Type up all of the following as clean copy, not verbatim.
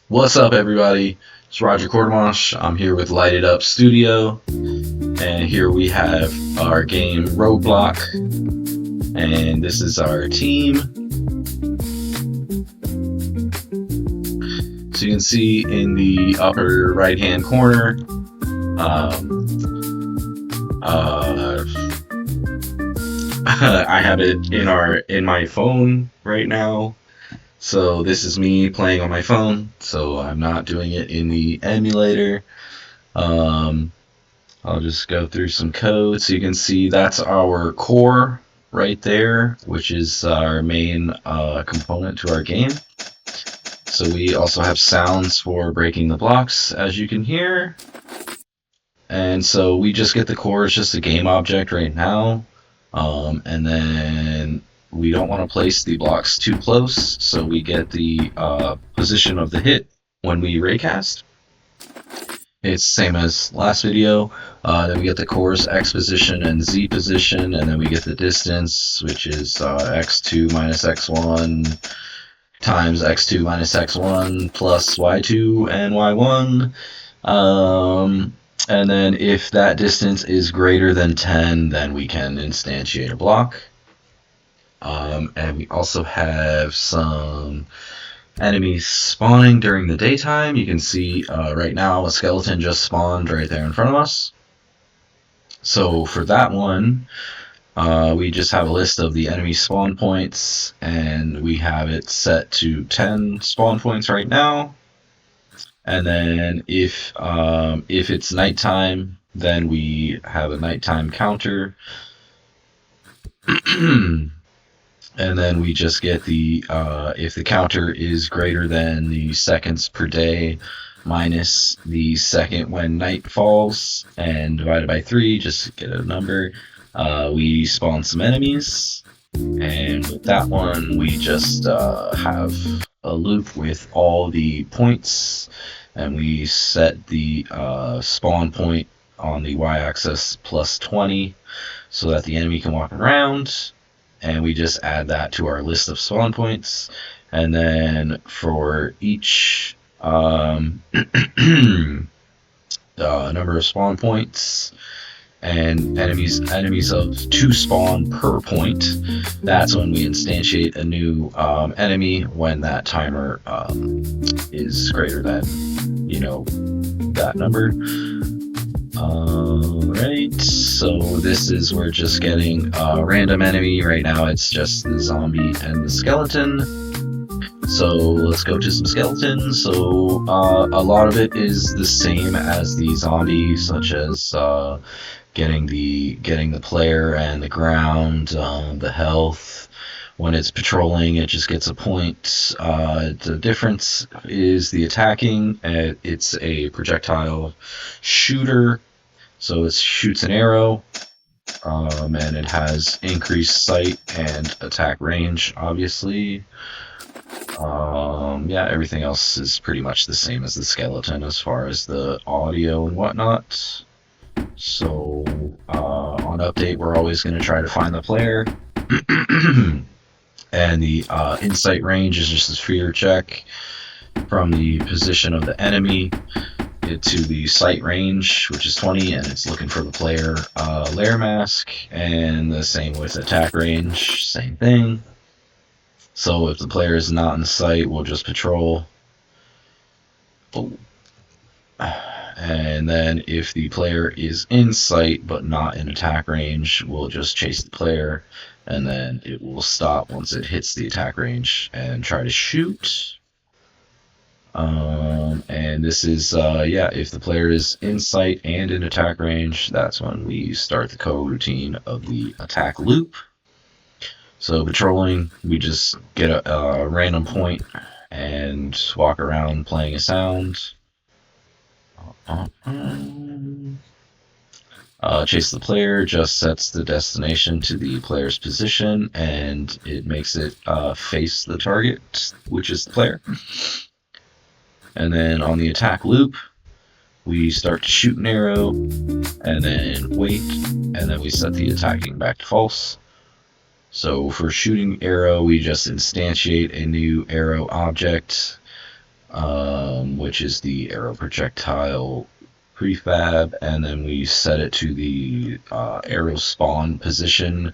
What's up, everybody? It's Roger Cordemosh. I'm here with Lighted Up Studio, and here we have our game RogueBlock, and this is our team. So you can see in the upper right-hand corner, I have it in my phone right now. So this is me playing on my phone, so I'm not doing it in the emulator. Um, I'll just go through some code so you can see that's our core right there, which is our main component to our game. So we also have sounds for breaking the blocks, as you can hear. And so we just get the core as just a game object right now. And then we don't want to place the blocks too close, so we get the position of the hit when we raycast. It's the same as last video. Then we get the core's X position and Z position, and then we get the distance, which is X2 minus X1 times X2 minus X1 plus Y2 and Y1. And then if that distance is greater than 10, then we can instantiate a block. And we also have some enemies spawning during the daytime. You can see right now a skeleton just spawned right there in front of us. So for that one, we just have a list of the enemy spawn points, and we have it set to 10 spawn points right now. And then if it's nighttime, then we have a nighttime counter. And then we just get the, if the counter is greater than the seconds per day minus the second when night falls and divided by 3, just to get a number, we spawn some enemies. And with that one, we just have a loop with all the points, and we set the spawn point on the y-axis plus 20 so that the enemy can walk around. And we just add that to our list of spawn points. And then for each number of spawn points and enemies of 2 spawn per point, that's when we instantiate a new enemy when that timer is greater than, that number. Alright, so we're just getting a random enemy. Right now it's just the zombie and the skeleton. So let's go to some skeletons. So a lot of it is the same as the zombie, such as getting the player and the ground, the health. When it's patrolling, it just gets a point. The difference is the attacking. It's a projectile shooter, so it shoots an arrow, and it has increased sight and attack range, obviously. Yeah, everything else is pretty much the same as the skeleton as far as the audio and whatnot. So on update, we're always going to try to find the player. And the insight range is just a fear check from the position of the enemy to the sight range, which is 20, and it's looking for the player layer mask. And the same with attack range, same thing. So if the player is not in sight, we'll just patrol. And then if the player is in sight but not in attack range, we'll just chase the player, and then it will stop once it hits the attack range and try to shoot. And this is, if the player is in sight and in attack range, that's when we start the co-routine of the attack loop. So patrolling, we just get a random point and walk around playing a sound. Chase the player just sets the destination to the player's position, and it makes it face the target, which is the player. And then on the attack loop, we start to shoot an arrow, and then wait, and then we set the attacking back to false. So for shooting arrow, we just instantiate a new arrow object, which is the arrow projectile prefab, and then we set it to the arrow spawn position,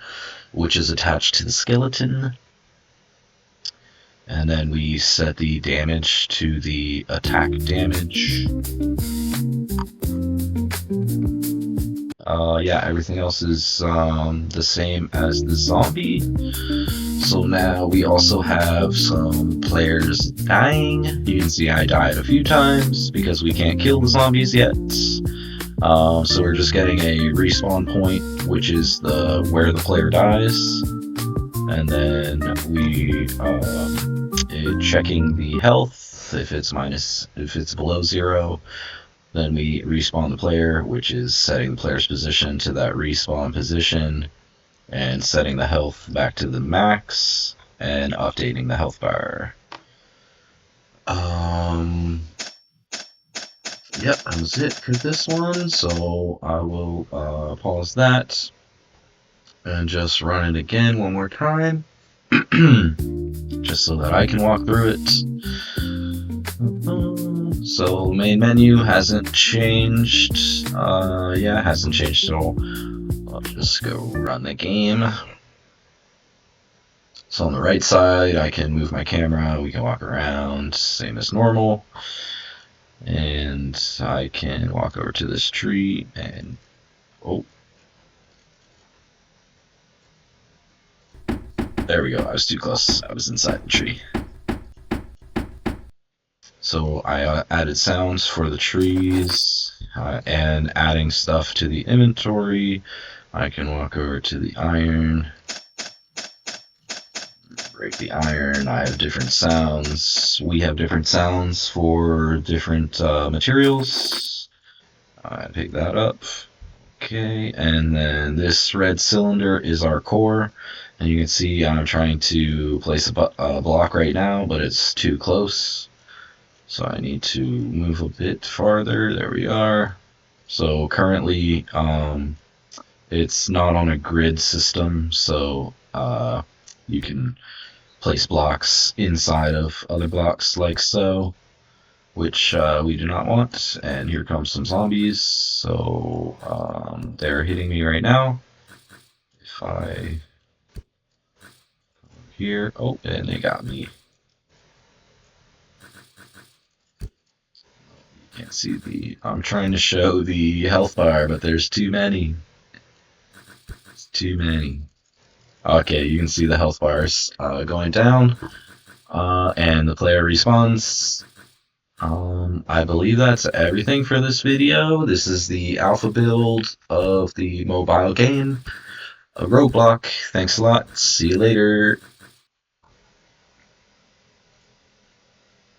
which is attached to the skeleton. And then we set the damage to the attack damage. Yeah, everything else is the same as the zombie. So now we also have some players dying. You can see I died a few times because we can't kill the zombies yet. So we're just getting a respawn point, which is where the player dies. And then we checking the health. If it's below 0, then we respawn the player, which is setting the player's position to that respawn position, and setting the health back to the max, and updating the health bar. Yep, that was it for this one, so I will pause that and just run it again one more time, just so that I can walk through it. So main menu hasn't changed. Yeah, it hasn't changed at all. I'll just go run the game. So on the right side, I can move my camera. We can walk around, same as normal. And I can walk over to this tree and there we go. I was too close. I was inside the tree. So I added sounds for the trees and adding stuff to the inventory. I can walk over to the iron, break the iron. I have different sounds. We have different sounds for different materials. I pick that up. Okay, and then this red cylinder is our core. And you can see I'm trying to place a block right now, but it's too close. So I need to move a bit farther. There we are. So currently, it's not on a grid system, so you can place blocks inside of other blocks like so, which we do not want. And here comes some zombies. So they're hitting me right now. If I here, and they got me. Can't see I'm trying to show the health bar, but there's too many. It's too many. Okay, you can see the health bars going down, and the player respawns. I believe that's everything for this video. This is the alpha build of the mobile game, RogueBlock. Thanks a lot. See you later.